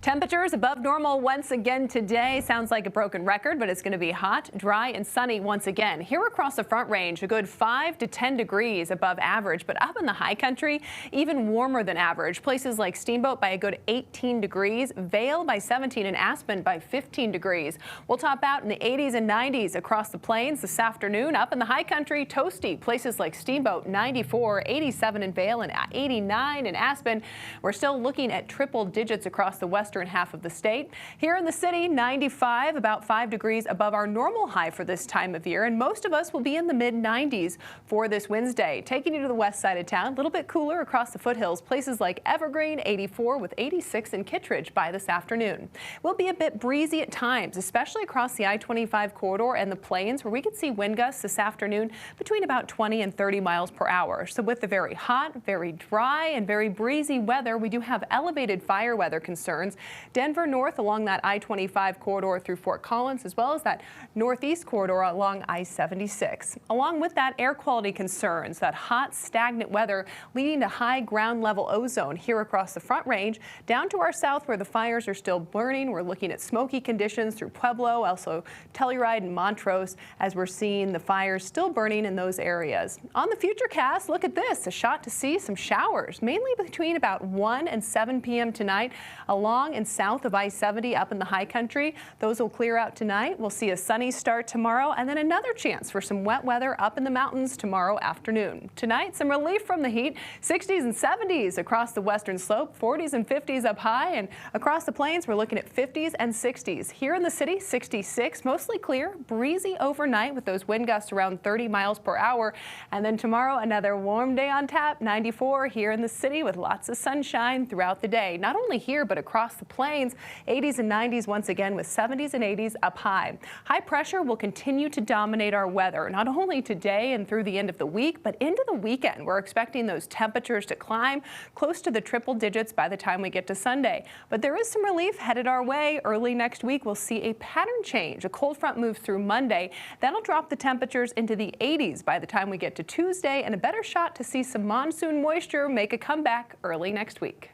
Temperatures above normal once again today. Sounds like a broken record, but it's going to be hot, dry and sunny once again. Here across the Front Range, a good 5 to 10 degrees above average, but up in the high country, even warmer than average. Places like Steamboat by a good 18 degrees, Vail by 17 and Aspen by 15 degrees. We'll top out in the 80s and 90s across the plains this afternoon. Up in the high country, toasty. Places like Steamboat 94, 87 in Vail and 89 in Aspen. We're still looking at triple digits across the western half of the state. Here in the city, 95, about 5 degrees above our normal high for this time of year, and most of us will be in the mid-90s for this Wednesday. Taking you to the west side of town, a little bit cooler across the foothills. Places like Evergreen, 84 with 86 in Kittredge by this afternoon. Will be a bit breezy at times, especially across the I-25 corridor and the plains, where we could see wind gusts this afternoon between about 20 and 30 miles per hour. So with the very hot, very dry and very breezy weather, we do have elevated fire weather concerns. Denver north along that I-25 corridor through Fort Collins, as well as that northeast corridor along I-76. Along with that, air quality concerns, that hot, stagnant weather leading to high ground level ozone here across the Front Range. Down to our south where the fires are still burning, we're looking at smoky conditions through Pueblo, also Telluride and Montrose, as we're seeing the fires still burning in those areas. On the Futurecast, look at this, a shot to see some showers, mainly between about 1 and 7 p.m. tonight along and south of I-70 up in the high country. Those will clear out tonight. We'll see a sunny start tomorrow and then another chance for some wet weather up in the mountains tomorrow afternoon. Tonight, some relief from the heat, 60s and 70s across the western slope, 40s and 50s up high, and across the plains we're looking at 50s and 60s. Here in the city, 66, mostly clear, breezy overnight with those wind gusts around 30 miles per hour. And then tomorrow, another warm day on tap, 94 here in the city with lots of sunshine throughout the day. Not only here, but across the plains, 80s and 90s once again with 70s and 80s up high. High pressure will continue to dominate our weather, not only today and through the end of the week, but into the weekend. We're expecting those temperatures to climb close to the triple digits by the time we get to Sunday. But there is some relief headed our way. Early next week, we'll see a pattern change. A cold front moves through Monday. That'll drop the temperatures into the 80s by the time we get to Tuesday, and a better shot to see some monsoon moisture make a comeback early next week.